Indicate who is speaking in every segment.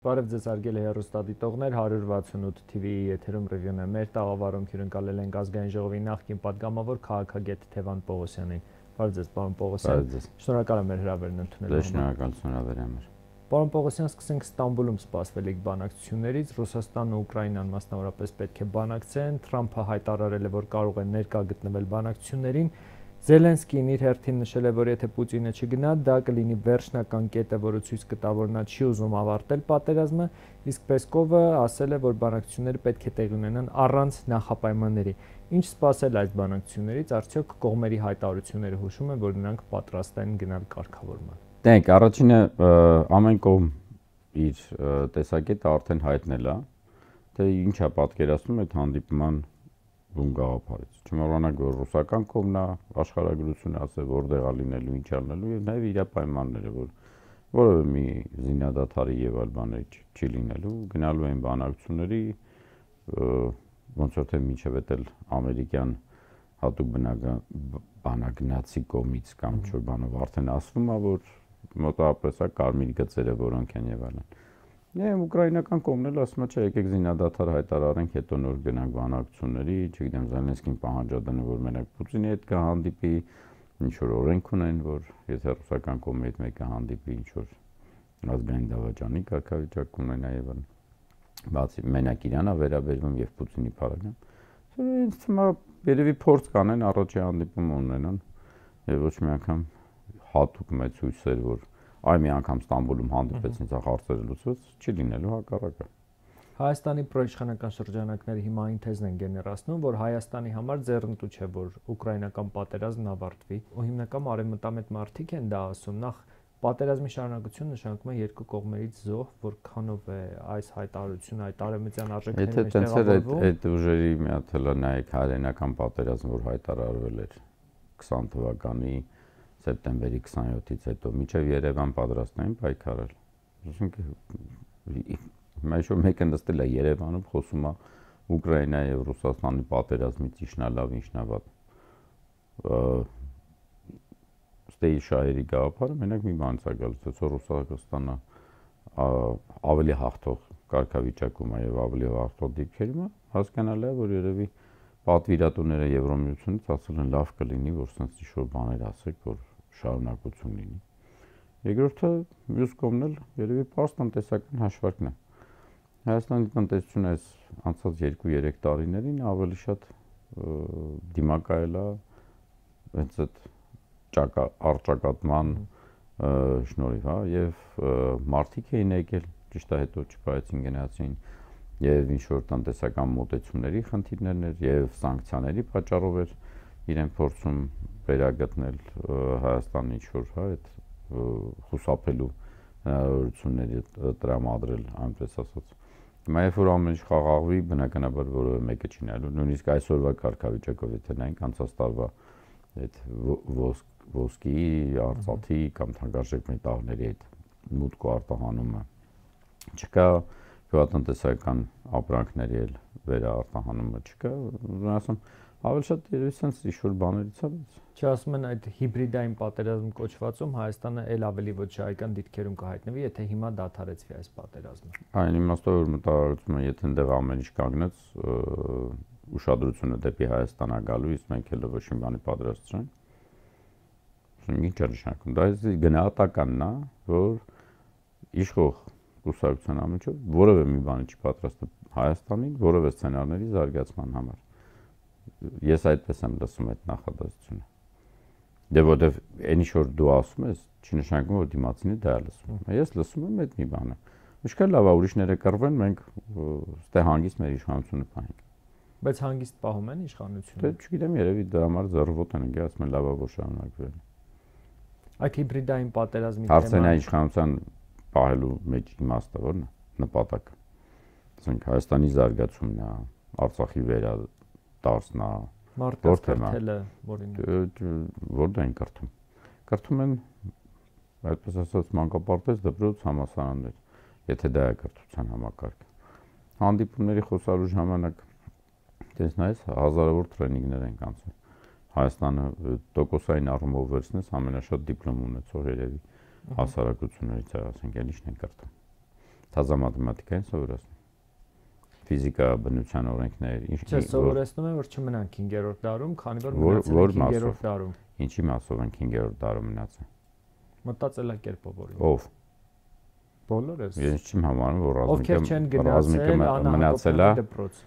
Speaker 1: Բարև ձեզ արգել է հեռուստադիտողներ, 168 TV-ի եթերում ռևյուն է մեր տաղավարում հյուրընկալել ենք ազգային ժողովի նախկին պատգամավոր քաղաքագետ Թևան Պողոսյանին։ Բարև ձեզ, պարոն Պողոսյան։ Շնորհակալ եմ մեր հրավերն ընդունելու
Speaker 2: համար։ Շնորհակալություն հավերի համար։
Speaker 1: Պարոն Պողոսյան, սկսենք Ստամբուլում սպասվելիք բանակցություններից։ Ռուսաստանն ու Ուկրաինան մասնավորապես պետք է բանակցեն։ Թրամփը հայտարարել է, որ կարող է ներկա գտնվել բանակցություններին։ Զելենսկին իր հերթին նշել է, որ եթե Պուտինը չգնա, դա կլինի վերջնական կետը, որը ցույց կտա, որ նա չի ուզում ավարտել պատերազմը, իսկ Պեսկովը ասել է, որ բանակցությունները պետք է տեղի ունենան առանց նախապայմանների։ Ինչ սպասել այս բանակցություններից, արդյոք կողմերի հայտարարությունները հուշում են, որ նրանք պատրաստ են գնալ կարգավորման։
Speaker 2: Տենք, առաջինը ամեն կողմ իր տեսակետը արդեն հայտնել է, թե ինչ է պատկերացնում այդ հանդիպման բուն գաղափարից։ Չմոռանանք, որ ռուսական կողմն է աշխարհագրությունը ասել, որտեղ է լինելու, ինչ անելու եւ նաեւ իր պայմանները, որ որևէ մի զինադադարի եւ այլ բաներ չի լինելու, գնալու են բանակցությունների, ոնց որ թե մինչեւ էտել ամերիկյան հատուկ բանագնացի կողմից կամ ինչ-որ բանով արդեն ասվում է, որ մոտավորապես է կարմիր գծերը, որոնք են եւ այլն։ Եվ ուկրաինական կողմն էլ ասում է, չէ, եկեք զինադադար հայտարարենք, հետո նոր գնանք բանակցությունների, չգիտեմ, Զելենսկին պահանջադնում, որ մենակ Պուտինի հետ կհանդիպի, ինչ որ օրենք ունեն, որ եթե ռուսական կողմի հետ մեկը հանդիպի, ինչ որ ազգային դավաճանի կարգավիճակ ունենա եւ այլն։ Բացի մենակ Իրանա վերաբերվում եւ Պուտինի փառագան։ Ինձ թվում է երևի փորձ կանեն առաջի հանդիպումը ունենան եւ ոչ մի անգամ հատուկ մեծ հույսեր, որ այ մի անգամ Ստամբուլում հանդիպեցին, ցախ հարցերը լուծվեց, չի լինելու հակառակը։
Speaker 1: Հայաստանի պրոիշխանական շրջանակները հիմա այն թեզն են գեներացնում, որ Հայաստանի համար ձեռնտու չէ, որ ուկրաինական պատերազմն ավարտվի, ու հիմնական արևմտամետ մարդիկ են դա ասում, նախ պատերազմի շարունակությունը նշանակում է երկու կողմերից զոհ, որքանով է այս հայտարարությունը այդ արևմտյան արժեքների մեջ
Speaker 2: տեղավորվում։ Եթե այդ ուժերի մի հատ հələ նայեք հայերենական պատերազմ, որ հայտարարվել էր 20 թվականի սեպտեմբերի 27-ից հետո մինչև Երևան պատրաստ էին պայքարել։ Ասենք մայիսը մեկը նստել է Երևանում, խոսում է Ուկրաինայի եւ Ռուսաստանի պատերազմից ինչնա լավ, ինչնա վատ։ Ստեյ շահերի գաղափարը մենակ մի բանից է գալիս, որ Ռուսաստանը ավելի հաղթող կարգավիճակում է եւ ավելի հաղթող դիրքերում է, հասկանալի է, որ երևի պատվիրատուները Եվրոմիությունից ասել են լավ կլինի, որ sense ինչ-որ բաներ ասեք, որ շարունակություն լինի։ Երկրորդը մյուս կողմն էլ երևի պարզ տնտեսական հաշվարկն է։ Հայաստանի տնտեսությունը այս անցած 2-3 տարիներին ավելի շատ դիմակայել է հենց այդ առճակատման շնորհիվ, հա, եւ մարդիկ էին եկել, ճիշտ է, հետո չփայեցին գնացին եւ ինչ որ տնտեսական մոտեցումների խնդիրներն էր եւ սանկցիաների պատճառով էր իրեն փորձում վերագտնել Հայաստանի ինչ որ, հա, այդ խուսափելու հնարավորությունների տրամադրել, այնպես ասած։ Հիմա երբ որ ամեն ինչ խաղաղվի, բնականաբար որևէ մեկը չի նայելու, նույնիսկ այսօրվա կարգավիճակով եթե նայենք անցած տարվա այդ ոսկի, արծաթի կամ թանկարժեք մետաղների այդ մուտք ու արտահանումը չկա, գյուղատնտեսական ապրանքների էլ վերարտահանումը չկա, ասում ավելի շատ երևի sense ինչ-որ բաներից է։
Speaker 1: Չի ասում են այդ հիբրիդային պատերազմ կոչվածում Հայաստանը էլ ավելի ոչայական դիրքերում կհայտնվի, եթե հիմա դադարեցվի այս պատերազմը։
Speaker 2: Այն իմաստով որ մտահոգում եմ, եթե այնտեղ ամեն ինչ կանգնեց, ուշադրությունը դեպի Հայաստան է գալու, իսկ մենք էլ ոչ մի բանի պատրաստ չենք։ Ինչ է նշանակում։ Դա գնահատականն է, որ իշխող կուսակցության ամենջով որևէ մի բանի չի պատրաստ Հայաստանին, որևէ սցենարների զարգացման համար։ Ես այդպես եմ լսում այդ նախադասությունը։ Դե որտեվ այն ինչ որ դու ասում ես, չի նշանակում որ դիմացինը դա է լսում։ Ես լսում եմ այդ մի բանը։ Ինչքան լավ է ուրիշները կռվեն, մենք ստե հանգիստ մեր իշխանությունը պահենք։
Speaker 1: Բայց հանգիստ պահում են իշխանությունը։
Speaker 2: Դե չգիտեմ, երևի դրա համար զառվոտ են գա, ասում են լավ է որ շարունակվել։
Speaker 1: Այդ հիբրիդային պատերազմի
Speaker 2: հարցն է իշխանության պահելու մեջ իմաստը որն է, նպատակը։ Ասենք Հայաստանի զարգացումն է, Արցախի վերադարձն է,
Speaker 1: մարդկացրթելը, որին
Speaker 2: որտեղ են կրթում։ Կրթում են այդպես ասած մանկապարտեզ, դպրոց, համալսարաններ, եթե դա է կրթության համակարգը։ Հանդիպումների խոսալու ժամանակ դες նայես հազարավոր տրեյնինգներ են կանցել։ Հայաստանը տոկոսային առումով վերցնես ամենաշատ դիպլոմ ունեցող երևի հասարակություններից է, ասենք, էլ ինչն են կրթում։ Թազա մաթեմատիկային սովորեցնում։ Ֆիզիկա, բնության օրենքներ,
Speaker 1: Չէ, սովորեցնում են, որ չմնանք 5-րդ դարում, քանի որ մնացել են 5-րդ դարում։
Speaker 2: Ինչի մասով են 5-րդ դարում մնացել։
Speaker 1: Մտածելակերպով օրինակ։
Speaker 2: Ով։
Speaker 1: Բոլորս։
Speaker 2: Ես չեմ համարում, որ
Speaker 1: Ովքեր չեն գնացել
Speaker 2: մնացել է
Speaker 1: դպրոց։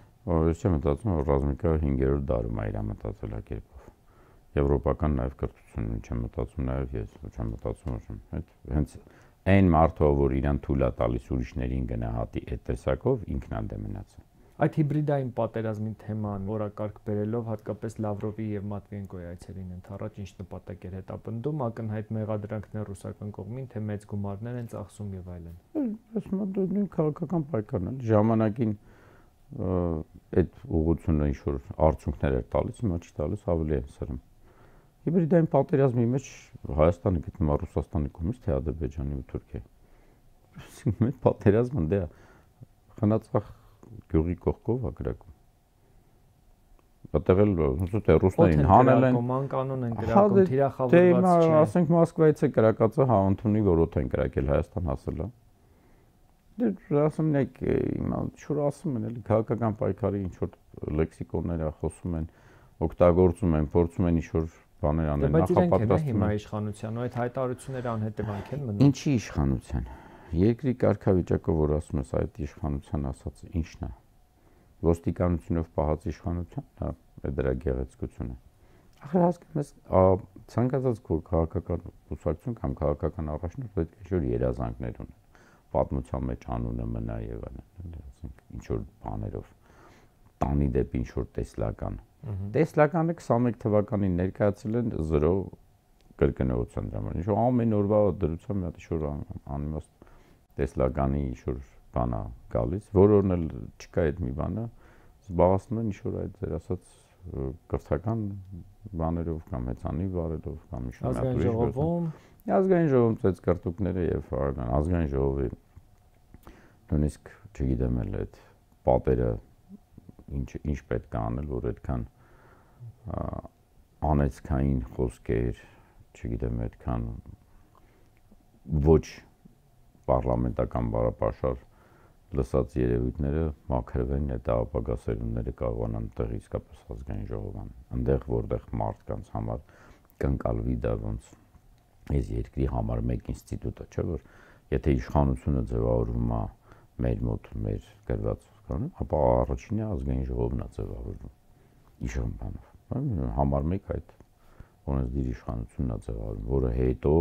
Speaker 2: Ես չեմ մտածում, որ ռազմիկը 5-րդ դարում է իր մտածելակերպով։ Եվրոպական նաև կրթություն չեմ մտածում, նաև ես չեմ մտածում, որ հենց այն մարդը, որ իրան թույլ է տալիս ուրիշներին գնահատի այդ տեսակով, ինքն է դե մնացել։
Speaker 1: Այդ հիբրիդային պատերազմի թեման օրակարգ բերելով հատկապես Լավրովի եւ Մատվիենկոյի այցերին ընդառաջ ինչ նպատակ էր հետապնդում, ակնհայտ մեղադրանքներ ռուսական կողմին, թե մեծ գումարներ են ծախսում եւ այլն։
Speaker 2: Ասում եմ, նույն քաղաքական պայքարն է։ Ժամանակին այդ ուղղությունը ինչ որ արդյունքներ էր տալիս, հիմա չի տալիս, ավելի է սրում։ Հիբրիդային պատերազմի մեջ Հայաստանը գտնվում է Ռուսաստանի կողմից, թե Ադրբեջանի ու Թուրքիայի։ Մեր պատերազմը դե խնացախ գյուղի կողքով է գրակում։ Որտեղ էլ ոնց է ռուսներին հանել են
Speaker 1: կանոն են գրակում, թիրախավորված չէ։
Speaker 2: Դե ասենք Մոսկվայից է գրակածը հա ընդունի որ օդ են գրակել Հայաստան հասել է։ Դե ասում եք հիմա շուտ ասում են էլի քաղաքական պայքարի ինչ որ լեքսիկոններ է խոսում են, օգտագործում են, փորձում են ինչ որ բաներ անել,
Speaker 1: նախապատրաստում հիմա իշխանության ու այդ հայտարարությունները անհետևանք են մնում։
Speaker 2: Ինչի իշխանության։ Երկրի կարգավիճակը, որ ասում ես, այդ իշխանության ասածը ինչն է։ Ոստիկանությունով պահած իշխանության, հա, դրա գեղեցկությունը։ Ախր հասկանում ես, ցանկացած քաղաքական կուսակցություն կամ քաղաքական առաջնորդ պետք է ինչ-որ երազանքներ ունենա։ Պատմության մեջ անունը մնա եւ այլն, ասենք ինչ որ բաներով տանի դեպի ինչ որ տեսլական։ Տեսլականը 21 թվականին ներկայացել են 0 կրկնողության դրան։ Ինչ որ ամեն օրվա դրության մի հատ ինչ որ անիմաստ տեսլականի ինչ որ բան է գալիս, որոնն էլ չկա այդ մի բանը, զբաղացնում են ինչ որ այդ ձեր ասած կրթական բաներով կամ հեծանի վարելով կամ ինչ որ ազգային ժողովում ծեց կրտուկները եւ ազգային ժողովի նույնիսկ չգիտեմ էլ այդ պատերը ինչ պետք է անել, որ այդքան անեցքային խոսքեր, չգիտեմ, այդքան ոչ պարլամենտական բարապաշար լսած երևույթները մաքրվեն, այդ ապագա սերունդները կարողանան տեղ իսկապես ազգային ժողովան, այնտեղ որտեղ մարդկանց համար կընկալվի դա ոնց այս երկրի համար մեկ ինստիտուտ է, չէ՞ որ եթե իշխանությունը ձևավորվում է մեր մոտ, մեր գրված կանոն, ապա առաջինը ազգային ժողովն է ձևավորվում իշխանանով, համար մեկ այդ օրենսդիր իշխանությունն է ձևավորվում, որը հետո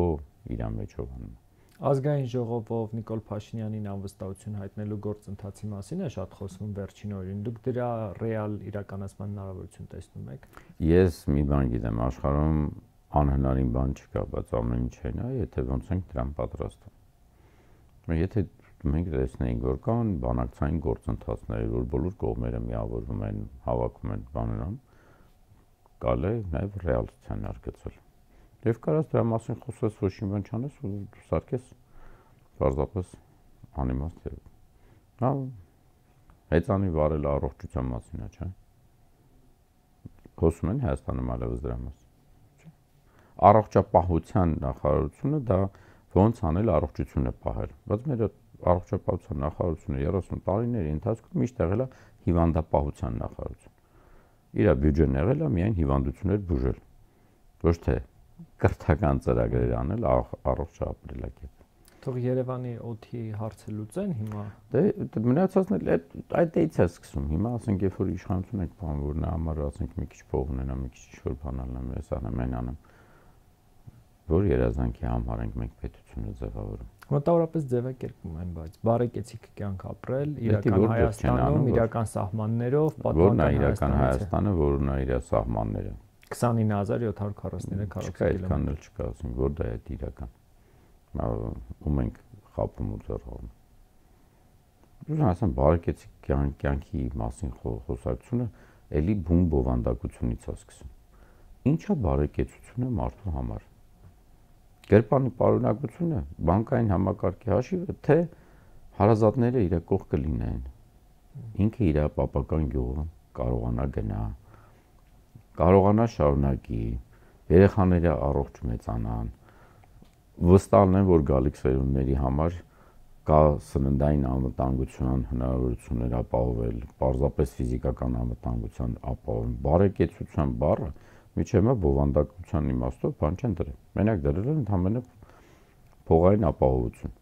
Speaker 2: իր մեջով անում է։
Speaker 1: Ազգային ժողովով Նիկոլ Փաշինյանին անվստահություն հայտնելու գործընթացի մասին է շատ խոսվում վերջին օրերին։ Դուք դրա ռեալ իրականացման հնարավորություն տեսնում եք։
Speaker 2: Ես մի բան գիտեմ, աշխարհում անհնարին բան չկա, բայց ամեն ինչ այն է, եթե ոնց ենք դրան պատրաստվում։ Եթե մենք տեսնենք, որ կան բանակցային գործընթացներ, որ բոլոր կողմերը միավորվում են, հավաքում են բաներում, կարելի է նաև ռեալիստության արգեցել։ Եվ կարաս դրա մասին խոսես, ոչ մի բան չանես ու սարքես պարզապես անիմաստ եւ հա հեծանի վարել առողջության մասին է, չէ՞։ Խոսում են Հայաստանում այլևս դրա մասին։ Չէ։ Առողջապահության նախարարությունը դա ոնց անել առողջությունը պահել։ Բայց մեր առողջապահության նախարարությունը 30 տարիների ընթացքում միշտ եղել է հիվանդապահության նախարարություն։ Իր բյուջեն եղել է միայն հիվանդություններ բուժել։ Ոչ թե կրթական ծրագրեր անել առողջապահելակերպ։
Speaker 1: Թող Երևանի օդի հարցը լուծեն հիմա։
Speaker 2: Դե մնացածն էլ այդ էից է սկսում։ Հիմա ասենք երբ որ իշխանություն եք բան որ նա համար ասենք մի քիչ փող ունենա, մի քիչ ինչ-որ բան անեմ, ես անեմ, այն անեմ։ Որ երազանքի համար ենք մենք պետությունը ձևավորում։
Speaker 1: Մոտավորապես ձևակերպում են, բայց բարեկեցիկ կյանք ապրել իրական Հայաստանում, իրական սահմաններով,
Speaker 2: պատմական Հայաստանը, որն է իր սահմանները։
Speaker 1: 29743 քառակուսի
Speaker 2: կիլոմետր չկա, ասենք, որ դա է իրական։ Ում ենք խապում ու ձեռանում։ Ուզում ասեմ, բարեկեցիկ կյանքի մասին խոսակցությունը էլի բուն բովանդակությունից է սկսում։ Ինչա բարեկեցությունը մարդու համար։ Կերպանի պարունակությունը, բանկային համակարգի հաշիվը, թե հարազատները իր կողքը լինեն։ Ինքը իր պապական գյուղը կարողանա գնա, կարողանա շարունակի, երեխաները առողջ մեծանան, վստահ են, որ գալիք սերունդների համար կա սննդային անվտանգության հնարավորություններ ապահովել, պարզապես ֆիզիկական անվտանգության ապահովում։ Բարեկեցության բառը միջեմա բովանդակության իմաստով բան չեն դրել։ Մենակ դրել են ընդհանրապես փողային ապահովություն։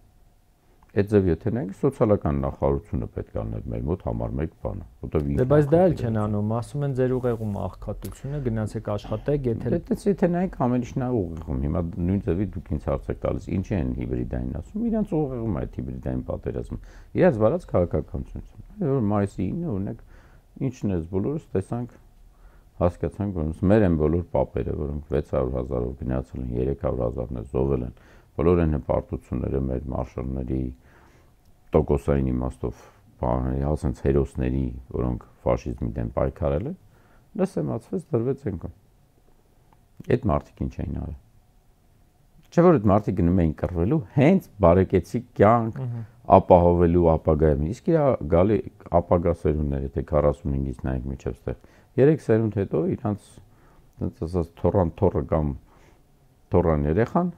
Speaker 2: Այդ ձև եթե նայենք սոցիալական նախարարությունը պետք է անել մեր մոտ համար 1 բանը, որտեղ
Speaker 1: Դե բայց դա էլ չեն անում, ասում են ձեր ուղեղում աղքատությունը, գնացեք աշխատեք, եթե
Speaker 2: Դե եթե նայենք ամեն ինչն է ուղեղում, հիմա նույն ձևի դուք ինձ հարց եք տալիս, ինչ են հիբրիդային ասում, իրենց ուղեղում այդ հիբրիդային պատերազմը, իրենց վարած քաղաքականությունն։ Որ մայիսի 9-ը օրինակ ինչն է բոլորս տեսանք, հասկացանք, որ մեր են բոլոր պապերը, որոնք 600,000-ով գնացել են, 300,000-ը զոհվել են, բոլոր են հպարտությունները մեր մարշալների տոկոսային իմաստով ասենց հերոսների, որոնք ֆաշիզմի դեմ պայքարել են, լսեմացվեց դրվեց ենքան։ Այդ մարդիկ ինչ էին արել։ Չէ՞ որ այդ մարդիկ գնում էին կռվելու հենց բարեկեցիկ կյանք ապահովելու ապագայում։ Իսկ գալի ապագա սերունդներ, եթե 45-ից նայենք միջև ստեղ 3 սերունդ հետո իրանց ասած թորը կամ թորան երեխան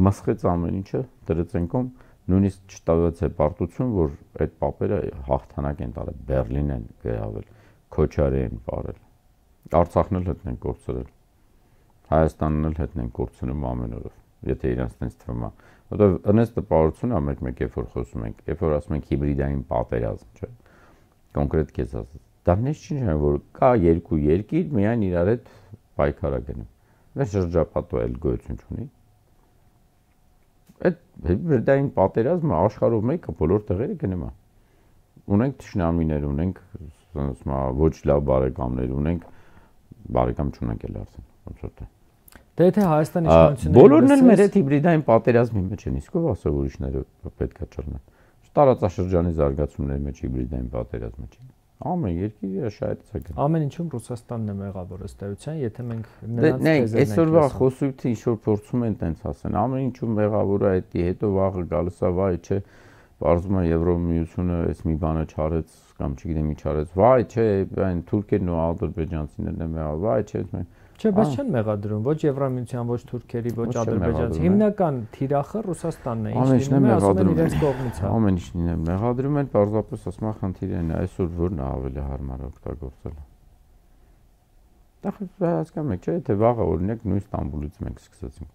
Speaker 2: մսխեց ամեն ինչը դրեց ենքան նույնիսկ չտավեց հպարտություն, որ այդ պապերը հաղթանակ են տարել, Բերլին են գրավել, Քոչարի են բարել, Արցախն էլ հետ են կորցրել, Հայաստանն էլ հետ են կորցնում ամեն օրով, եթե իրանց տենց թվում է, որտեղ ըստ տպավորություն է մեկ-մեկ երբ որ խոսում ենք, երբ որ ասում ենք հիբրիդային պատերազմ, չէ՞, կոնկրետ կես ասած, դա նես չի նշանակում, որ կա երկու երկիր միայն իրար հետ պայքար է գնում, մեր շրջապատը էլ գոյություն չունի։ Այդ հիբրիդային պատերազմը աշխարհով մեկը բոլոր տեղերը գնում է։ Ունենք թշնամիներ, ունենք ոչ լավ բարեկամներ, ունենք բարեկամ չունենք էլ արդեն, ոնց որ դա։
Speaker 1: Դե եթե Հայաստանի իշխանությունները
Speaker 2: բոլորն էլ մեր այդ հիբրիդային պատերազմի մեջ են, իսկ ով ասա որ ուրիշները պետքա չլինեն։ Տարածաշրջանի զարգացումների մեջ հիբրիդային պատերազմը չի։ Ամեն երկիր իր շահերից է գնում։
Speaker 1: Ամեն ինչում Ռուսաստանն է մեղավոր ըստ էության, եթե մենք նրանց
Speaker 2: տեսենք։ Այսօրվա խոսույթը ինչ որ փորձում են տենց ասեն, ամեն ինչում մեղավոր է դա, հետո վաղը գալիս է, վայ, չէ, բարձում է Եվրոմիությունը, այս մի բանը չարեց կամ չգիտեմ ինչ արեց, վայ, չէ, այն թուրքերն ու ադրբեջանցիներն են մեղավոր, վայ, չէ,
Speaker 1: Չէ, բայց չեն մեղադրում ոչ Եվրամիության, ոչ թուրքերի, ոչ ադրբեջանցի։ Հիմնական թիրախը Ռուսաստանն է, ինչ լինում է, ասում են իրենց կողմից է։
Speaker 2: Ամեն ինչն է մեղադրում են, պարզապես ասում են խնդիրն է, այսօր որն է ավելի հարմար օգտագործել։ Դա հասկանում եք, չէ՞, թե վաղը օրինակ նույն Ստամբուլից մենք սկսեցինք։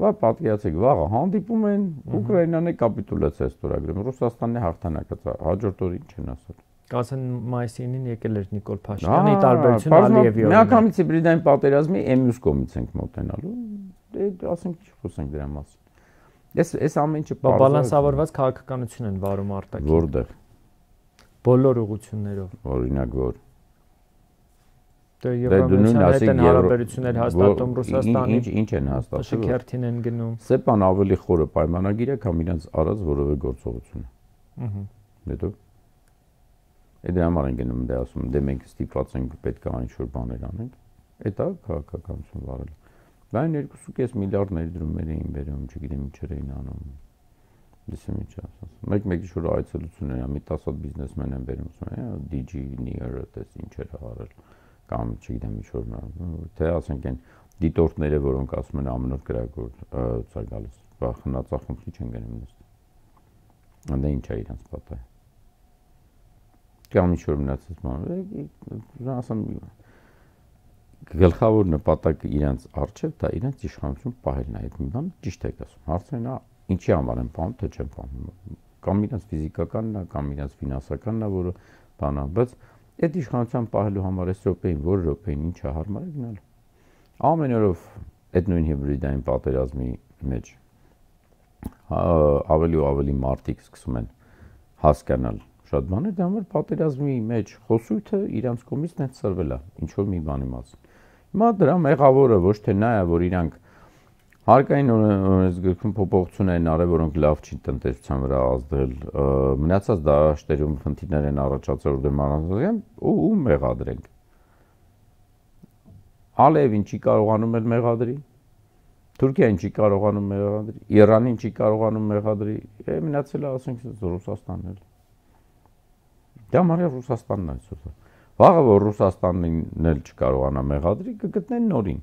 Speaker 2: Վա պատկերացեք, վաղը հանդիպում են, Ուկրաինան է կապիտուլյացիա ստորագրում, Ռուսաստանն է հաղթանակած, հաջորդ օրը ինչ են ասել։
Speaker 1: Կասեն մայիսի 9-ին եկել էր Նիկոլ Փաշինյանի տարբերություն Ալիևի օրինակ։
Speaker 2: Միանգամից հիբրիդային պատերազմի մյուս կողմից ենք մոտենալու։ Դե ասենք չի խոսենք դրա մասին։ Այս ամեն ինչը
Speaker 1: բալանսավորված քաղաքականություն են վարում արտաքին։
Speaker 2: Որտեղ։
Speaker 1: Բոլոր ուղություններով։
Speaker 2: Օրինակ որ։
Speaker 1: Դե Եվրամիության հետ են հարաբերություններ հաստատում Ռուսաստանի։
Speaker 2: Ինչ են հաստատում։
Speaker 1: Շքերթին են գնում։
Speaker 2: Սեպան ավելի խորը պայմանագիր է, քան իրենց արած որևէ գործողությունը։ Հետո Դե համար են գնում դե ասում, դե մենք ստիպված ենք պետք է ինչ-որ բաներ անենք։ Դա քաղաքականություն վարել։ Բան 2.5 միլիարդ ներդրումներ էին բերում, չգիտեմ ինչեր էին անում։ Դեսեմ ինչ ասած։ Մեկ ինչ-որ այցելություններ, մի 10 բիզնեսմեն են բերում, ասում, DG Near-ը դες ինչեր արել կամ չգիտեմ ինչ-որ թե ասենք այն դիտորդները, որոնք ասում են ամեն օր գրագոր ցա գալիս, խնացախնդրի չեն գնում նստել։ Անդե ինչ է իրանց պատահը։ Կամ ինչ-որ մնացած բան, ասեմ գլխավոր նպատակը իրենց արժև դա իրենց իշխանություն պահելն է, այդ մի բան ճիշտ եք ասում։ Հարցն է ինչի համար են պահում, թե չեն պահում։ Կամ իրենց ֆիզիկականն է, կամ իրենց ֆինանսականն է, որը բան է, բայց այդ իշխանության պահելու համար այս րոպեին, որ րոպեին ինչ է հարմար է գնալու։ Ամեն օրով այդ նույն հիբրիդային պատերազմի մեջ ավելի ու ավելի մարդիկ սկսում են հասկանալ շատ բաներ, դա համար պատերազմի մեջ խոսույթը իրանց կողմից նենց ծրվել է, ինչ որ մի բանի մասին։ Հիմա դրա մեղավորը ոչ թե նա է, որ իրանք հարկային օրենսգրքում փոփոխություն են արել, որոնք լավ չի տնտեսության վրա ազդել, մնացած դաշտերում խնդիրներ են առաջացել, որտեղ մանրամասն ու մեղադրենք։ Ալիևին չի կարողանում էլ մեղադրի, Թուրքիային չի կարողանում մեղադրի, Իրանին չի կարողանում մեղադրի, մնացել է ասենք Ռուսաստանն էլ։ Դա մարի Ռուսաստանն է այսօր։ Վաղը որ Ռուսաստանն էլ չկարողանա մեղադրի, կգտնեն նորին։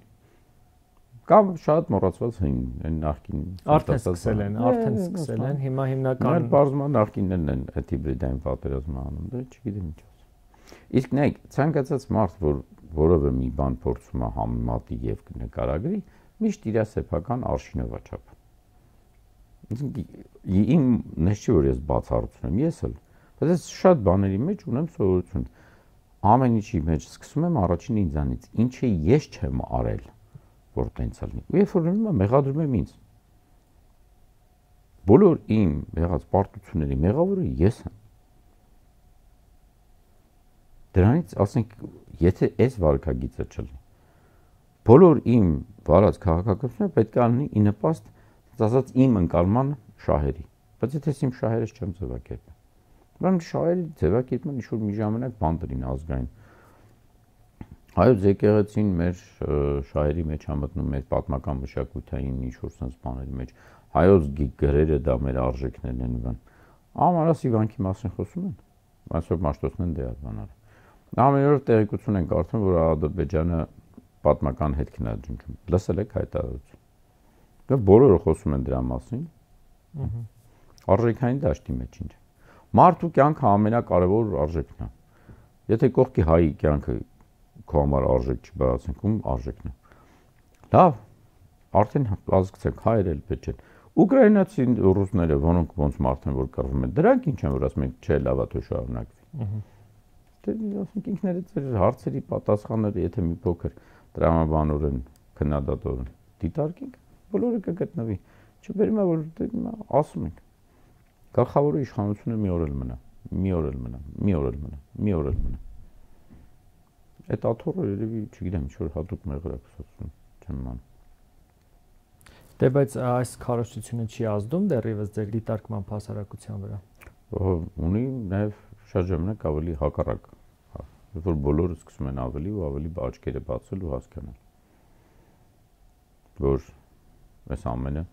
Speaker 2: Կամ շատ մոռացված այն նախկին
Speaker 1: արդեն սկսել են, հիմա հիմնական
Speaker 2: բարձրացումը նախկիններն են այդ հիբրիդային պատերազմը անում, դա չգիտեմ ինչ ասեմ։ Իսկ նայեք, ցանկացած մարդ, որ որևէ մի բան փորձում է համեմատի եւ նկարագրի, միշտ իր սեփական արժինով է չափ։ Իմ նշ չի որ ես բացառություն եմ, ես էլ, բայց ես շատ բաների մեջ ունեմ սովորություն։ Ամեն ինչի մեջ սկսում եմ առաջինը ինձանից, ինչը ես չեմ արել, որ տենց լինի։ Ու երբ որ լինում է, մեղադրում եմ ինձ։ Բոլոր իմ եղած պարտությունների մեղավորը ես եմ։ Դրանից ասենք, եթե այս վարքագիծը չլինի, բոլոր իմ վարած քաղաքականությունը պետք է լինի ի նպաստ, ասած իմ ընկալման շահերի։ Բայց եթե իմ շահերս չեմ ձևակերպել, ուրեմն շահերի ձևակերպման ինչ-որ մի ժամանակ բան դրին ազգային։ Հայոց եկեղեցին մեր շահերի մեջ է մտնում, մեր պատմական մշակութային ինչ-որ sense բաների մեջ։ Հայոց գրերը դա մեր արժեքներն են ուրեմն։ Ամանասի վանքի մասին խոսում են, այսօր Մաշտոցն են դե բանալ։ Ամենօր տեղեկություն են կարդում, որ Ադրբեջանը պատմական հետքն է ջնջում։ Լսել եք հայտարարություն։ Դա բոլորը խոսում են դրա մասին։ Արժեքային դաշտի մեջ ինչ։ Մարդու կյանքը ամենակարևոր արժեքն է։ Եթե կողքի հայի կյանքը քո համար արժեք չի, բայց ասենք ում արժեքն է։ Լավ, արդեն ազգցեք հայեր էլ պետք է։ Ուկրաինացի ռուսները ոնք ոնց մարդ են որ կռվում են, դրանք ինչ են որ ասում են, չէ, լավա թե շարունակվի։ Դե ասենք ինքներդ ձեր հարցերի պատասխանները, եթե մի փոքր տրամաբանորեն քննադատորեն դիտարկենք, բոլորը կգտնվի։ Չբերում է որ ասում ենք։ Գլխավորը իշխանությունը մի օր էլ մնա։ Այդ աթոռը երևի, չգիտեմ, ինչ-որ հատուկ մեղրակցություն չեմ անում։
Speaker 1: Դե բայց այս քարոզությունը չի ազդում դեռևս ձեր դիտարկման հասարակության վրա։
Speaker 2: Ունի նաև շատ ժամանակ ավելի հակառակ, որ բոլորը սկսում են ավելի ու ավելի աչքերը բացել ու հասկանալ, որ այս ամենը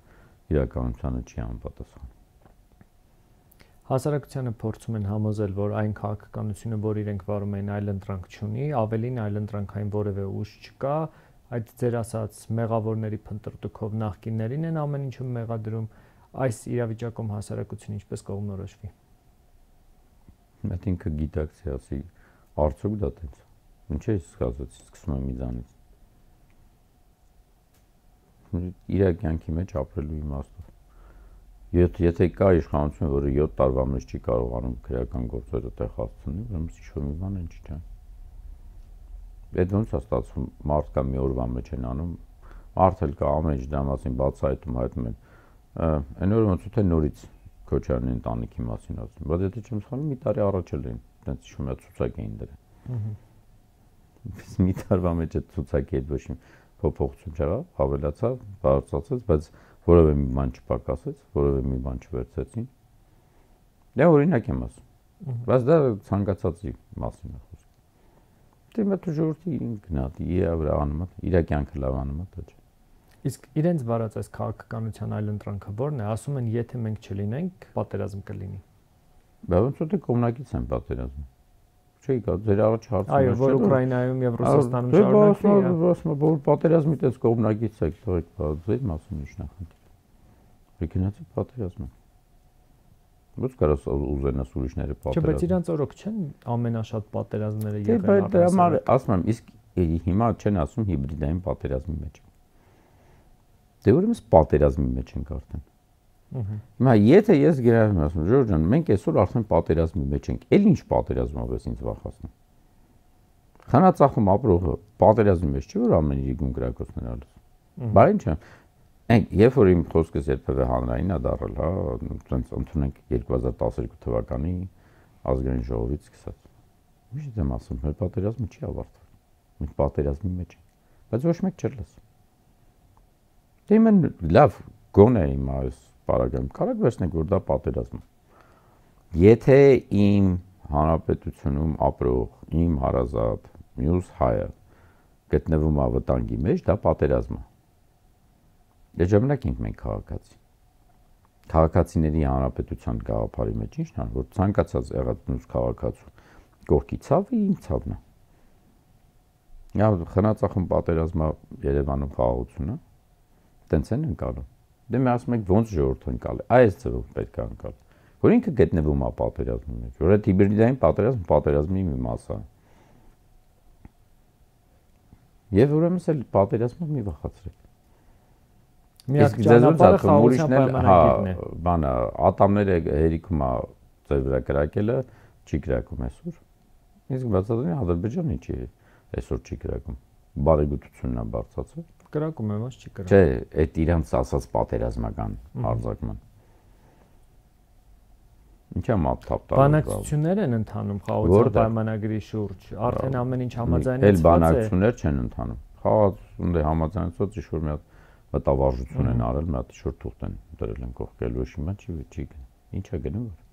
Speaker 2: իրականությանը չի անպատասխան։
Speaker 1: Հասարակությանը փորձում են համոզել, որ այն քաղաքականությունը, որ իրենք վարում են, այլընտրանք չունի, ավելին այլընտրանքային որևէ ուժ չկա, այդ ձեր ասած մեղավորների փնտրտուքով նախկիններին են ամեն ինչում մեղադրում, այս իրավիճակում հասարակությունը ինչպես կողմնորոշվի։
Speaker 2: Այդ ինքը գիտակցիացի արդյոք դա տենց։ Ինչ է սկսած, սկսում եմ իձանից։ Իր կյանքի մեջ ապրելու իմաստով։ Եթե կա իշխանություն, որը 7 տարվա մեջ չի կարողանում քրեական գործերը տեղացնել, ուրեմն ինչ-որ մի բան են չի ճան։ Այդ ոնց է ստացվում, մարդ կա մի օրվա մեջ են անում, մարդ էլ կա ամեն ինչ դրա մասին բացահայտում հայտնում են։ Այն օրը ոնց թե նորից Քոչարյանի ընտանիքի մասին ասում, բայց եթե չեմ սխալվում, մի տարի առաջ էլ էին, այդպես հիշում եմ ցուցակ էին դրել։ Մի տարվա մեջ այդ ցուցակի հետ ոչ մի փոփոխություն չեղավ, հավելացավ, բարձրացավ, բայց որևէ մի բան չպակասեց, որևէ մի բան չվերցեցին։ Դա օրինակ եմ ասում։ Բայց դա ցանկացածի մասին է խոսքը։ Դե մտու ժողովրդի գնահատի, իր անմատ, իր կյանքը լավ անմատ է։
Speaker 1: Իսկ իրենց վարած այս քաղաքականության այլընտրանքը ո՞րն է։ Ասում են, եթե մենք չլինենք, պատերազմ կլինի։
Speaker 2: Բա ոնց որ դե կողմնակից են պատերազմը։ Չէ, կա ձեր առաջ հարցը։
Speaker 1: Այո, որ Ուկրաինայում եւ Ռուսաստանում շարունակվի։
Speaker 2: Ասում եմ, որ պատերազմի տես կողմնակից եք, թողեք, ձեր մասին ինչ նախընտրել։ Ռեգենացիվ պատերազմը։ Ո՞նց կարաս ուզենաս ուրիշները պատերազմ։
Speaker 1: Չէ, բայց իրանց օրոք չեն ամենաշատ պատերազմները
Speaker 2: եղել։ Դե բայց դրա համար ասում եմ, իսկ հիմա չեն ասում հիբրիդային պատերազմի մեջ։ Դե ուրեմն պատերազմի մեջ ենք արդեն։ Հիմա եթե ես գրառում ասում, Ժորժ ջան, մենք այսօր արդեն պատերազմի մեջ ենք, էլ ինչ պատերազմով ես ինձ վախացնում։ Խանածախում ապրողը պատերազմի մեջ չի որ ամեն ինչ գուն գրակոցներ ալիս։ Բա ինչ է։ Երբ որ իմ խոսքս երբևէ հանրային է դառել, հա, այնց ընդունենք 2012 թվականի ազգային ժողովից սկսած։ Միշտ եմ ասում, մեր պատերազմը չի ավարտվել։ Մենք պատերազմի մեջ ենք, բայց ոչ մեկ չէր լսում։ Դե մեն լավ գոնե իմ այս պարագայում կարակ վերցնենք, որ դա պատերազմ է։ Եթե իմ հանրապետությունում ապրող իմ հարազատ մյուս հայը գտնվում է վտանգի մեջ, դա պատերազմ է։ Դե ժամանակ ենք մենք քաղաքացի։ Քաղաքացիների հանրապետության գաղափարի մեջ ի՞նչն է, որ ցանկացած եղած մյուս քաղաքացու կողքի ցավը իմ ցավն է։ Նա խնածախում պատերազմը Երևանում խաղաղություն է, Տենց են ընկալում։ Դե մի ասում եք ոնց ժողովուրդը ընկալ է։ Այս ձևով պետք է ընկալ։ Որ ինքը գտնվում է պատերազմի մեջ, որ այդ հիբրիդային պատերազմի մի մաս է։ Եվ ուրեմն էլ պատերազմը մի վախացրեք։
Speaker 1: Միակ ճանապարհը խաղաղության պայմանագիրն է։
Speaker 2: Բանը ատամները հերիքում է ձեր վրա կրակելը, չի կրակում այսօր։ Իսկ բացատրին Ադրբեջանը չի այսօր չի կրակում։ Բարեգործությունն է բարձրացել։
Speaker 1: Կրակում է, ոչ չի կրակում։
Speaker 2: Չէ, այդ իրանց ասած պատերազմական հարձակման։ Ինչա մատ թափտալու։
Speaker 1: Բանակցություններ են ընթանում խաղաղության պայմանագրի շուրջ։ Արդեն ամեն ինչ համաձայնեցված է։
Speaker 2: Էլ բանակցություններ չեն ընթանում։ Խաղաղությունն է համաձայնեցված, ինչ որ մի հատ մտավարժություն են արել, մի հատ շուտ թուղթ են դրել են կողքելու, հիմա չի ինչա գնում որ։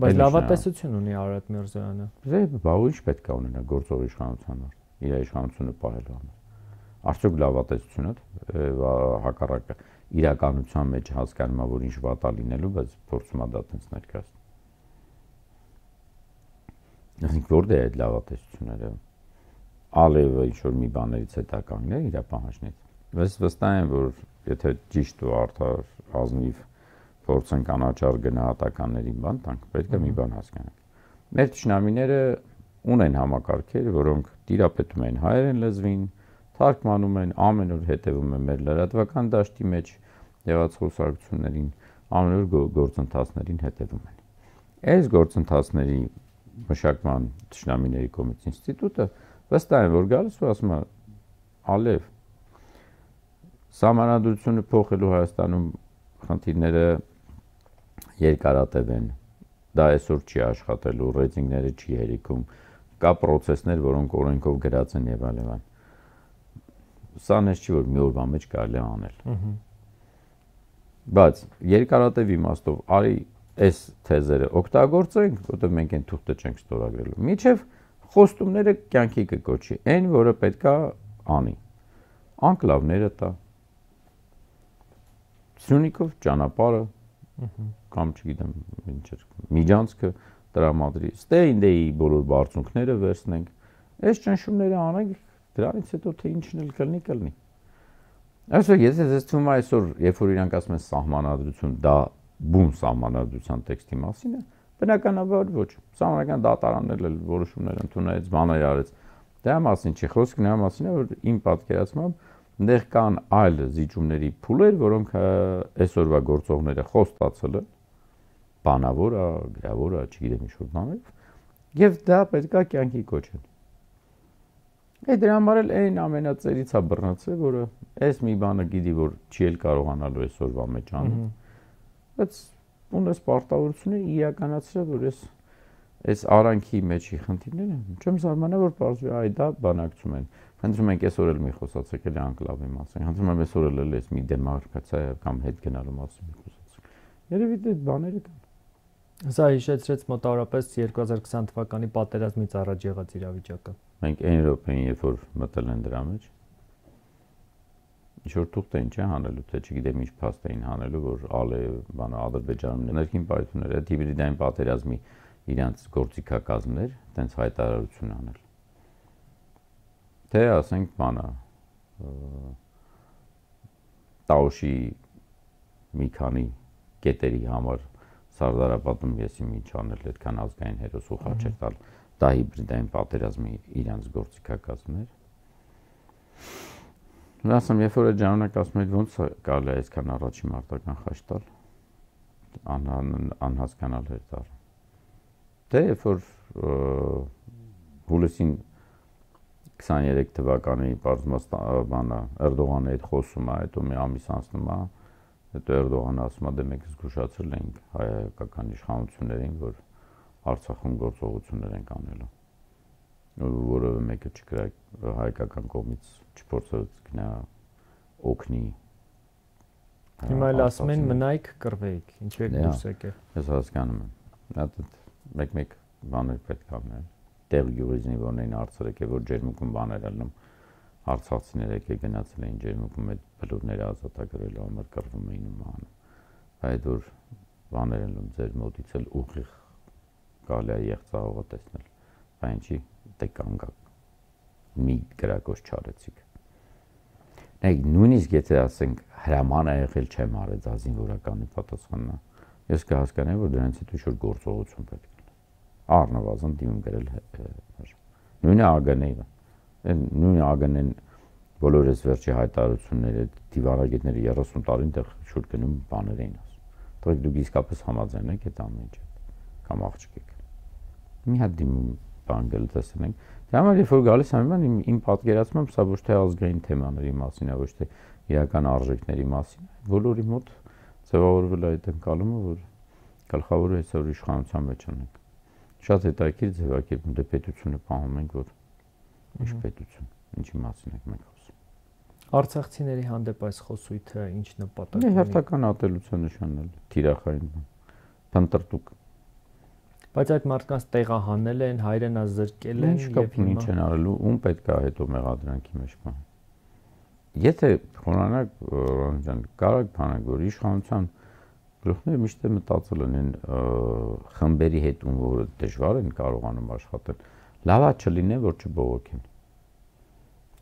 Speaker 1: Բայց լավատեսություն ունի Արարատ Միրզոյանը։
Speaker 2: Դե բա ինչ պետք է ունենա գործող իշխանության համար, իր իշխանությունը պահելու համար։ Արդյոք լավատեսություն է, հակառակը իրականության մեջ հասկանում է, որ ինչ վատ է լինելու, բայց փորձում է դա տենց ներկայացնել։ Այսինքն որտե է այդ լավատեսությունները։ Ալիևը ինչ որ մի բաներից հետա կանգնել իր պահանջներից։ Բայց վստահ եմ, որ եթե ճիշտ ու արդար ազնիվ փորձենք անաչառ գնահատականների բան տանք, պետք է մի բան հասկանանք։ Մեր ճշնամիները ունեն համակարգեր, որոնք տիրապետում են հայերեն լեզվին, թարգմանում են, ամեն օր հետևում են մեր լրատվական դաշտի մեջ եղած խոսակցություններին, ամեն օր գործընթացներին հետևում են։ Այս գործընթացների մշակման ճշնամիների կողմից ինստիտուտը վստահ եմ, որ գալիս ու ասում է Ալիև Սահմանադրությունը փոխելու Հայաստանում խնդիրները երկարատև են։ Դա այսօր չի աշխատելու, ռեյտինգները չի հերիքում, կա process-ներ, որոնք օրենքով գրած են եւ այլն։ Սա նես չի որ մի օրվա մեջ կարելի է անել։ Բայց երկարատև իմաստով արի այս թեզերը օգտագործենք, որտեղ մենք այն թուղթը չենք ստորագրելու։ Միջև խոստումները կյանքի կկոչի, այն որը պետքա անի։ Անկլավները տա Սյունիքով ճանապարհը կամ չգիտեմ ինչ էր միջանցքը տրամադրի ստեյնդեի բոլոր բարձունքները վերցնենք այս ճնշումները անենք դրանից հետո թե ինչն էլ կլինի այսօր եթե ձեզ թվում է այսօր երբ որ իրանք ասում են սահմանադրություն դա բուն սահմանադրության տեքստի մասին է բնականաբար ոչ սահմանական դատարաններ էլ որոշումներ ընդունեց բաներ արեց դրա մասին չի խոսքը նրա մասին է որ իմ պատկերացմամբ Դեռ կան այլ զիջումների փուլեր, որոնք այսօրվա գործողները խոստացել են, բանավոր է, գրավոր է, չգիտեմ ինչ-որ բաներ, եւ դա պետք է կյանքի կոչեն։ Այդ դրա համար էլ այն ամենածերից է բռնացել, որը այս մի բանը գիտի, որ չի էլ կարողանալու այսօրվա մեջ անել, բայց ունես պարտավորությունը իրականացրել, որ այս արանքի մեջի խնդիրները չեմ զարմանա, որ պարզվի այ դա բանակցում են։ Խնդրում ենք այսօր էլ մի խոսացեք էլի անկլավի մասին։ Խնդրում եմ այսօր էլ այս մի դեմարկացիա կամ հետ գնալու մասին մի խոսացեք։ Երևի դա բաները կան։
Speaker 1: Սա հիշեցրեց մոտավորապես 2020 թվականի պատերազմից առաջ եղած իրավիճակը։
Speaker 2: Մենք այն Եվրոպային երբ որ մտել են դրա մեջ, ինչ որ թուղթ էին չէ հանելու, թե չգիտեմ ինչ փաստ էին հանելու, որ բանը Ադրբեջանում ներքին պայթունները հիբրիդային պատերազմի իրանց գործիքակազմներ, տենց հայտարարություն անել։ Թե ասենք բանը Տաուշի մի քանի կետերի համար Սարդարապատում ես ինչ անել այդքան ազգային հերոս ու խաչեր տալ դա հիբրիդային պատերազմի իրանց գործիքակազմներ։ Ասեմ, երբ որ այդ ժամանակ ասում եք ոնց կարելի է այսքան առաջի մարտական խաչ տալ անհասկանալ էր դառ։ Դե երբ որ հուլիսին 23 թվականի բանը Էրդողանի հետ խոսում է, հետո մի ամիս անցնում է, հետո Էրդողանը ասում է դե մենք զգուշացրել ենք հայկական իշխանություններին, որ Արցախում գործողություններ են անելու։ Որովը մեկը հայկական կողմից չփորձեց գնա օգնի։
Speaker 1: Հիմա էլ ասում են մնայք կռվեիք, ինչու եք դուրս եկել։
Speaker 2: Ես հասկանում եմ։ Դա մեկ բաներ պետք է անել։ Տեղ գյուղիզնի որնեն արծր եկե որ ջերմուկում բաներ ալնում արցախցիները եկե գնացել էին ջերմուկում այդ բլուրները ազատագրելու համար կռվում էին ու ման։ Այդ որ բաներ ալնում ձեր մոտից էլ ուղիղ կարելի է եղծաղողը տեսնել։ Բայց ինչի դե կանգա մի գրակոց չարեցիք։ Այդ նույնիսկ եթե ասենք հրաման ա եղել չեմ արել դա զինվորականի պատասխանն է։ Ես կհասկանայի, որ դրանից հետո ինչ-որ գործողություն պետք է լինի։ Առնվազն դիմում գրել նույնը ԱԳՆ-ը։ Այն նույնը ԱԳՆ-ն բոլոր այս վերջի հայտարարությունները դիվանագետները 30 տարին տեղ շուտ գնում բաներ էին ասում։ Դուք դուք իսկապես համաձայն եք այդ ամեն ինչը կամ աղջիկ եք։ Մի հատ դիմում բան գալ տեսնենք։ Դա համար երբ որ գալիս եմ իմ պատկերացմամբ սա ոչ թե ազգային թեմաների մասին է, ոչ թե իրական արժեքների մասին է։ Բոլորի մոտ ձևավորվել է այդ ընկալումը, որ գլխավորը այսօր իշխանության մեջ ունենք։ Շատ հետաքրքիր ձևակերպում դե պետությունը պահում ենք, որ ինչ պետություն, ինչի մասին եք մենք խոսում։
Speaker 1: Արցախցիների հանդեպ այս խոսույթը ինչ նպատակ ունի։
Speaker 2: Հերթական ատելության նշանն է, թիրախային փնտրտուկ։
Speaker 1: Բայց այդ մարդկանց տեղահանել են, հայրենազրկել են
Speaker 2: եւ ինչ են արել, ում պետք է հետո մեղադրանքի մեջ բան։ Եթե խոնանակ ջան կարակ բանակ որ իշխանության գլուխները միշտ մտածել են խմբերի հետ ում որ դժվար են կարողանում աշխատել, լավա չլինի որ չբողոքեն։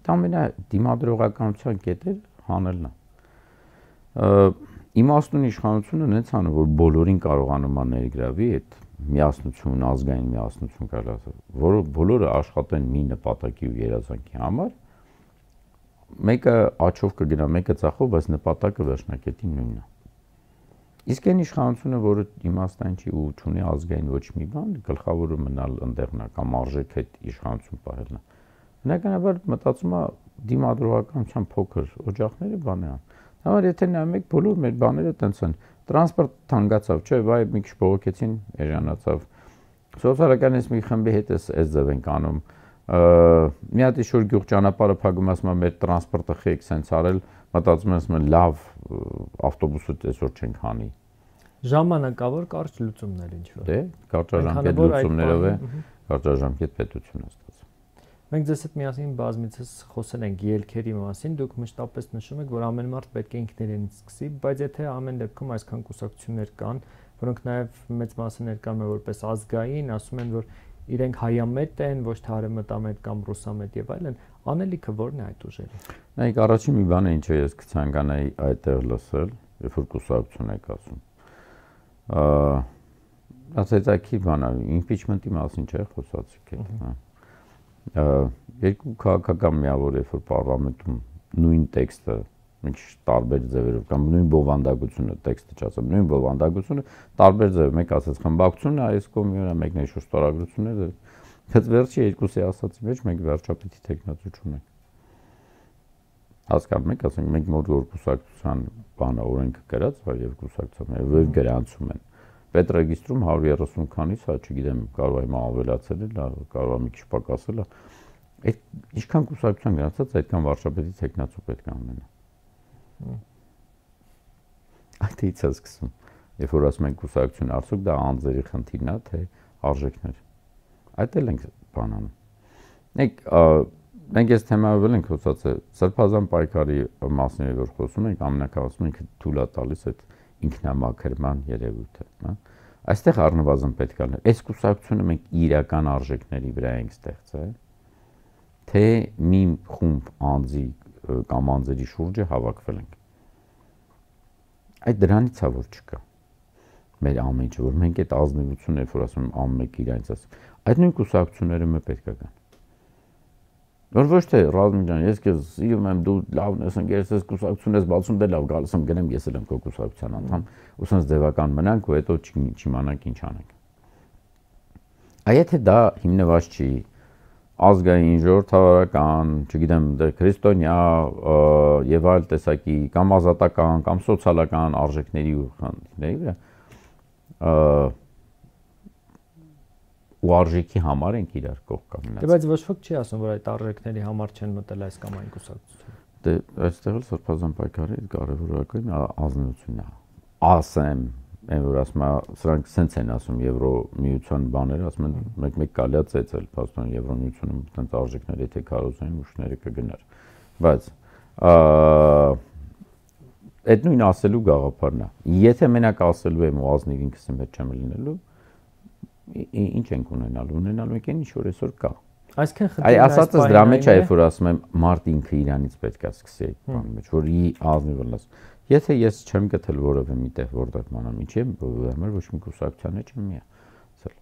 Speaker 2: Դա ամենա դիմադրողականության կետեր հանելն է։ Իմաստուն իշխանությունը նենց անում որ բոլորին կարողանում է ներգրավի այդ միասնություն, ազգային միասնություն կարելի ասել, որ բոլորը աշխատեն մի նպատակի ու երազանքի համար, մեկը աչով կգնա, մեկը ծախով, բայց նպատակը վերջնակետի նույնն է։ Իսկ այն իշխանությունը, որը իմաստան չի ու չունի ազգային ոչ մի բան, գլխավորը մնալ ընդեղնա կամ արժեք այդ իշխանություն պահելն է։ Բնականաբար մտածում է դիմադրողականության փոքր օջախները բան են։ Համար եթե նայում եք բոլոր մեր բաները տենց են, տրանսպորտ թանկացավ, չէ, վայ մի քիչ բողոքեցին, էժանացավ։ Սոցիալականից մի խմբի հետ էս ձև ենք անում։ Մի հատ ինչ-որ գյուղ ճանապարհը փակում ասում է մեր տրանսպորտը խեք սենց արել, մտածում եմ լավ ավտոբուսը այսօր չենք հանի։
Speaker 1: Ժամանակավոր կարճ լուծումներ ինչ որ։
Speaker 2: Դե, կարճաժամկետ լուծումներով է, կարճաժամկետ պետությունը ստացվում։
Speaker 1: Մենք ձեզ հետ միասին բազմիցս խոսել ենք ելքերի մասին, դուք մշտապես նշում եք, որ ամեն մարդ պետք է ինքնիրենից սկսի, բայց եթե ամեն դեպքում այսքան կուսակցություններ կան, որոնք նաև մեծ մասը ներկայանում են որպես ազգային, ասում են, որ իրենք հայամետ են, ոչ թե արևմտամետ կամ ռուսամետ եւ այլն, անելիքը ո՞րն է այդ ուժերի։
Speaker 2: Նայեք, առաջին մի բանը ինչը ես կցանկանայի այդտեղ լսել, երբ որ կուսակցություն եք ասում։ Ասեցակի բանը, իմպիչմենտի մասին չէ խոսացիք այդ, հա։ Երկու քաղաքական միավոր երբ որ պարլամենտում նույն տեքստը ինչ տարբեր ձևերով կամ նույն բովանդակությունը տեքստը չասեմ նույն բովանդակությունը տարբեր ձև մեկ ասած խմբակցությունն է այս կոմունա մեկն է շուտ ստորագրությունները այդ վերջի երկուսի ասացի մեջ մենք վերջապետի տեխնացու չունենք հասկանում եք ասենք մենք մոտ որ կուսակցության բանը օրենքը գրած է եւ կուսակցության եւ գրանցում են պետրեգիստրում 130 քանից, հա չգիտեմ, կարող է հիմա ավելացել է, կարող է մի քիչ պակասել է։ Այդ ինչքան կուսակցության գրանցած, այդքան վարչապետի տեխնացու պետք է ունենա։ Այդ իցա սկսում։ Երբ որ ասում են կուսակցություն, արդյոք դա անձերի խնդիրն է, թե արժեքներ։ Այդ էլ ենք բանանում։ Մենք այս թեմայով ենք խոսացել, սրբազան պայքարի մասին որ խոսում ենք, ամենակարևորը ինքը թույլ է տալիս այդ ինքնամաքրման երևույթը, հա։ Այստեղ առնվազն պետք է լինի։ Այս կուսակցությունը մենք իրական արժեքների վրա ենք ստեղծել, թե մի խումբ անձի կամ անձերի շուրջը հավաքվել ենք։ Այդ դրանից է որ չկա։ Մեր ամեն ինչը, որ մենք այդ ազնվությունը, որ ասում եմ ամեն մեկ իրանից ասում, այդ նույն կուսակցությունները մե պետք է կան։ Որ ոչ թե Ռազմիկ ջան, ես քեզ սիրում եմ, դու լավն ես, ընկերս ես կուսակցություն ես բացում, դե լավ, գալիս եմ գնեմ, ես էլ եմ քո կուսակցության անդամ, ու սենց ձևական մնանք ու հետո չիմանանք ինչ անենք։ Այ եթե դա հիմնված չի ազգային, ժողովրդավարական, չգիտեմ, դե քրիստոնյա եւ այլ տեսակի կամ ազատական կամ սոցիալական արժեքների ու խնդիրների վրա ու արժեքի համար ենք իրար կողք կանգնած։
Speaker 1: Դե բայց ոչ ոք չի ասում, որ այդ արժեքների համար չեն մտել այս կամ այն կուսակցություն։
Speaker 2: Դե այստեղ էլ սրբազան պայքարի կարևորական ազնվությունն է։ Ասեմ, այն որ ասում է, սրանք սենց են ասում Եվրոմիության բաները, ասում են մեկ կարելի է ծեծել, փաստորեն Եվրոմիությունում այդպես արժեքներ եթե կարողային ուշները կգնար։ Բայց այդ նույն ասելու գաղափարն է։ Եթե մենակ ասելու եմ ու ազնիվ ինքս եմ հետ չեմ լինելու, ինչ ենք ունենալու ենք այն ինչ որ այսօր կա։
Speaker 1: Այսինքն
Speaker 2: Այ ասածս դրա մեջ է, որ ասում եմ մարդ ինքը իրանից պետք է սկսի այդ բանի մեջ, որ ի ազնիվ լաս։ Եթե ես չեմ գտել որևէ միտեղ որտեղ մանամ, ինչի՞ համար ոչ մի կուսակցության մեջ չեմ միացել։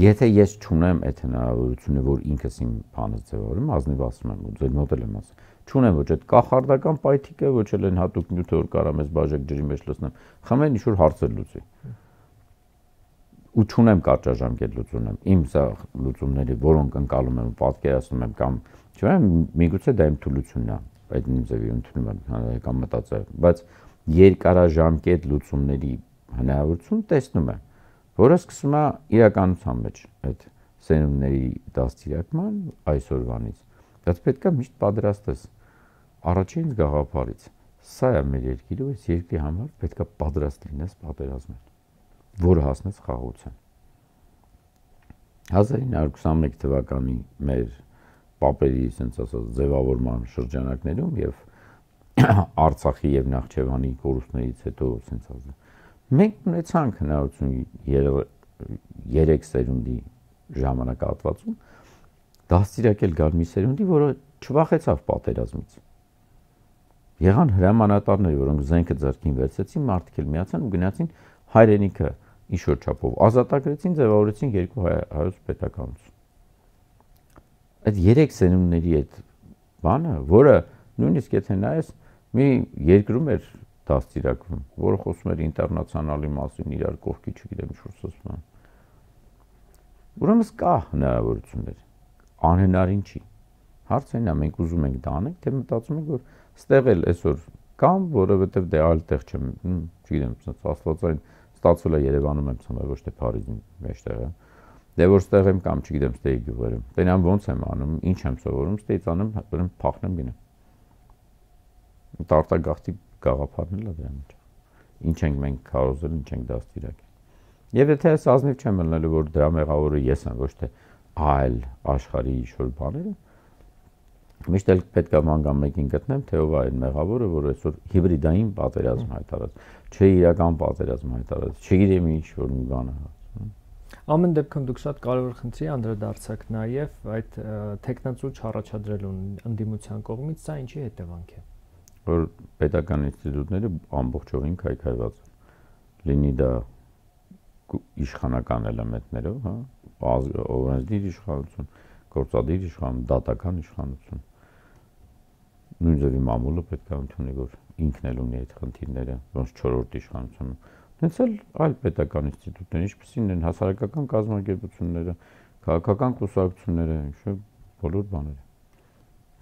Speaker 2: Եթե ես չունեմ այդ հնարավորությունը, որ ինքս իմ բանը ձևավորեմ, ազնիվ ասում եմ, ու ձեր մոդել եմ ասում, չունեմ ոչ այդ կախարդական պայթիկը, ոչ էլ այն հատուկ նյութը, որ կարամ ես բաժակ ջրի մեջ լցնեմ, խմեն ինչ-որ հարցեր լուծի։ Ու չունեմ կարճաժամկետ լուծում եմ, իմ սա լուծումների, որոնք ընկալում եմ, պատկերացնում եմ կամ չունեմ, միգուցե դա իմ թուլությունն է, այդ նույն ձևի ընդունում եմ հանրայական մտածել, բայց երկարաժամկետ լուծումների հնարավորություն տեսնում եմ, որը սկսում է իրականության մեջ այդ սերունդների դաստիարակման այսօրվանից։ Դա պետք է միշտ պատրաստես առաջին գաղափարից։ Սա է մեր երկիրը, այս երկրի համար պետք է պատրաստ լինես պատերազմել, որը հասնեց խաղաղության։ 1921 թվականի մեր պապերի, ասենց ասած, ձևավորման շրջանակներում եւ Արցախի եւ Նախճեվանի կորուստներից հետո, ասենց ասած, մենք ունեցանք հնարավորություն 3 սերունդի ժամանակահատվածում դաստիարակել գալ մի սերունդի, որը չվախեցավ պատերազմից։ Եղան հրամանատարներ, որոնք զենքը ձեռքին վերցրեցին, մարդիկ էլ միացան ու գնացին հայրենիքը ինչ-որ չափով ազատագրեցին, ձևավորեցին երկու հայոց պետականություն։ Այդ 3 սերունդների այդ բանը, որը նույնիսկ եթե նայես մի երկրում էր դաստիարակվում, որը խոսում էր ինտերնացիոնալի մասին, իրար կողքի, չգիտեմ, ինչ-որ ասում։ Ուրեմն կա հնարավորություններ, անհնարին չի։ Հարցն այն է, մենք ուզում ենք դա անենք, թե մտածում ենք, որ ստեղ էլ այսօր կամ որովհետև դե այլ տեղ չեմ, չգիտեմ, աստվածային ստացվել է Երևանում եմ ցանցը, ոչ թե Փարիզի մեջտեղը։ Դե որ ստեղ եմ կամ չգիտեմ, ստեի գյուղերում։ Տենամ ոնց եմ անում, ինչ եմ սովորում, ստեից անում, ուրեմն փախնեմ գնամ։ Տարտագաղթի գաղափարն էլ է դրա մեջ։ Ինչ ենք մենք քարոզել, ինչ ենք դաստիարակել։ Եվ եթե ես ազնիվ չեմ ելնելու, որ դրա մեղավորը ես եմ, ոչ թե այլ աշխարհի ինչ-որ բաները, միշտ էլ պետք է մանգամ մեկին գտնեմ, թե ով է այն մեղավորը, որ այսօր հիբրիդային պատերազմ հայտարարած, չէ իրական պատերազմ հայտարարած, չգիտեմ ինչ որ մի բան է։
Speaker 1: Ամեն դեպքում դուք շատ կարևոր խնդրի անդրադարձակ նաև այդ տեխնացու չառաջադրելու ընդդիմության կողմից, սա ինչի հետևանք է։
Speaker 2: Որ պետական ինստիտուտները ամբողջովին քայքայված են։ Լինի դա իշխանական էլեմենտներով, հա, օրենսդիր իշխանություն, գործադիր իշխանություն, դատական իշխանություն։ Նույն ձևի մամուլը պետք է ընդունի, որ ինքն էլ ունի այդ խնդիրները, ոնց 4-րդ իշխանությունը։ Հենց էլ այլ պետական ինստիտուտներ, ինչպիսին են հասարակական կազմակերպությունները, քաղաքական կուսակցությունները, ինչ բոլոր բաները։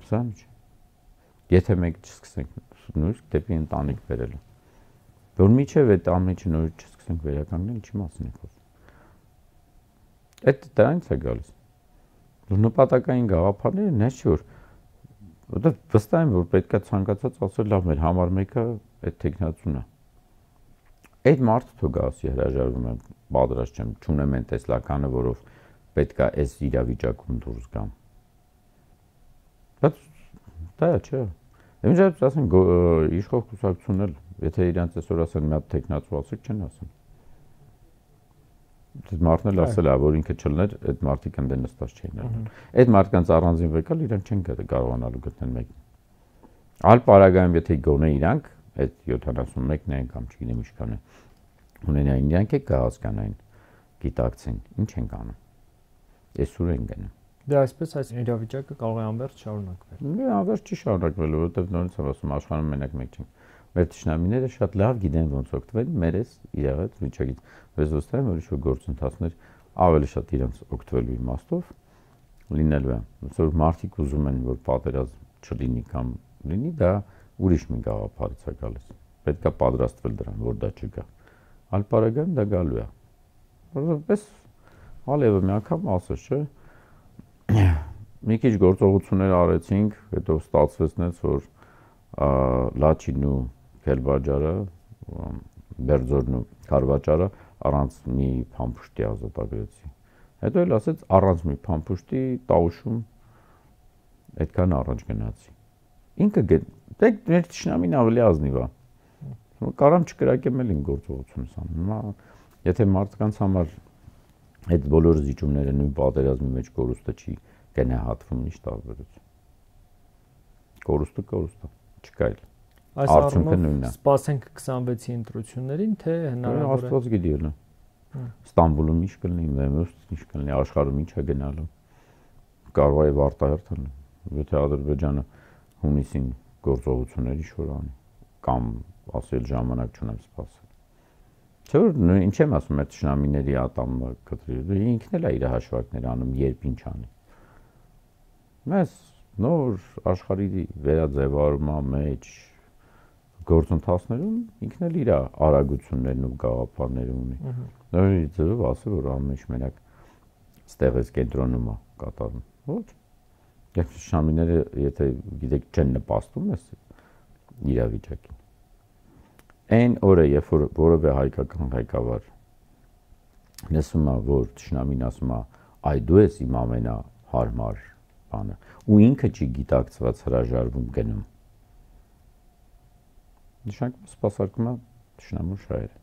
Speaker 2: Սա ինչ։ Եթե մենք չսկսենք նույնիսկ դեպի ընտանիք բերելը, որ միջև այդ ամենը նորից չսկսենք վերականգնել, ինչի մասին է խոսքը։ Այդ դրանից է գալիս։ Նպատակային գաղափարները նես չի որ որտեղ վստահ եմ որ պետքա ցանկացած ասել լավ մեր համար մեկը այդ տեխնացուն է։ Այդ մարդը թող ասի հրաժարվում եմ, պատրաստ չեմ, չունեմ այն տեսլականը, որով պետքա այս իրավիճակում դուրս գամ։ Բայց դա չէ։ Եմիջայից ասեն իշխող կուսակցությունն էլ, եթե իրանց այսօր ասեն մի հատ տեխնացու ասեք, չեն ասեն։ Այդ մարդն էլ ասել է, որ ինքը չլներ, այդ մարդիկ ընդեն նստած չէին ելնել։ Այդ մարդկանց առանձին վեկալ իրանք չեն կարողանալու գտնել մեկին։ Այլ պարագայում եթե գոնե իրանք այդ 71-ն են կամ չգիտեմ ինչքան է ունենային իրանք է կհասկանային գիտակցեն ինչ են անում այս ուր են գնում
Speaker 1: դե այսպես այս իրավիճակը կարող է անվերջ շարունակվել
Speaker 2: դե անվերջ չի շարունակվելու որովհետև նորից եմ ասում աշխարհում մենակ մեկ չենք մեր ճշնամիները շատ լավ գիտեն ոնց օգտվել մեր այս իրավաց վիճակից ես վստահ եմ որ ինչ-որ գործընթացներ ավելի շատ իրենց օգտվելու իմաստով լինելու է ոնց որ մարդիկ ուզում են որ պատերազմ չլինի կամ լինի դա ուրիշ մի գաղափարից է գալիս պետք է պատրաստվել դրան որ դա չգա այլ պարագայում դա գալու է որովհետեւ ալևը մի անգամ ասես չէ մի քիչ գործողություններ արեցինք հետո ստացվեցնեց որ Լաչինն ու Քելբաջարը Բերձորն ու Քարվաճարը առանց մի փամփուշտի ազատագրեցի հետո էլ ասեց առանց մի փամփուշտի Տաուշում այդքան առաջ գնացի ինքը դե մեր ճշնամին ավելի ազնիվ է կարամ չկրակեմ էլ ին գործողությունս անում եթե մարդկանց համար այդ բոլոր զիջումները նույն պատերազմի մեջ կորուստը չի գնահատվում ինչ տարբերություն։ Կորուստը չկա էլ։
Speaker 1: Այս առումով սպասենք 26-ի ընտրություններին, թե հնարավոր է։
Speaker 2: Աստված գիտի ելը։ Ստամբուլում ինչ կլինի, Մեմուստ ինչ կլինի, աշխարհում ինչ է գնալու։ Կարող է վարտահերթ լինի, եթե Ադրբեջանը հունիսին գործողություններ ինչ-որ անի, կամ ասել ժամանակ չունեմ սպասել։ Չէ՞ որ ինչ եմ ասում, այդ շնամիների ատամը կտրի, ինքն էլ է իր հաշվարկները անում, երբ ինչ անի։ Մեզ նոր աշխարհի վերաձևարման մեջ գործընթացներում ինքն էլ իր արագություններն ու գաղափարները ունի։ Նորի ձևով ասել, որ ամեն ինչ մենակ ստեղից կենտրոնում է կատարում։ Ոչ։ Եթե շամիները, եթե գիտեք չեն նպաստում ես իրավիճակին։ Այն օրը, երբ որ որևէ հայկական ղեկավար լսում է, որ շնամին ասում է, այ դու ես իմ ամենահարմար բանը, ու ինքը չի գիտակցված հրաժարվում գնում։ Նշանակում սպասարկում է շնամու շահերը։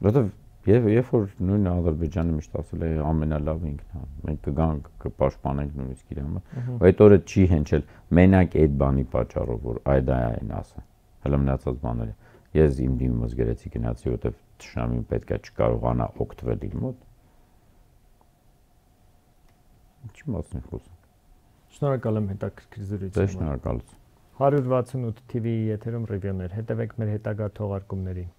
Speaker 2: Որտեվ երբ որ նույն Ադրբեջանը միշտ ասել է ամենալավը ինքն է, մենք կգանք կպաշտպանենք նույնիսկ իր համար, այդ օրը չի հնչել մենակ այդ բանի պատճառով, որ այ դա այն ասա։ Հələ մնացած բաները։ Ես իմ դիմումս գերեցի գնացի, որտեվ շնամին պետք է չկարողանա օգտվել իր մոտ։ Ինչի մասն է խոսում։
Speaker 1: Շնորհակալ եմ հետաքրքիր զրույցի համար։
Speaker 2: Շնորհակալություն։
Speaker 1: 168 TV-ի եթերում ռիվյուներ, հետևեք մեր հետագա թողարկումներին։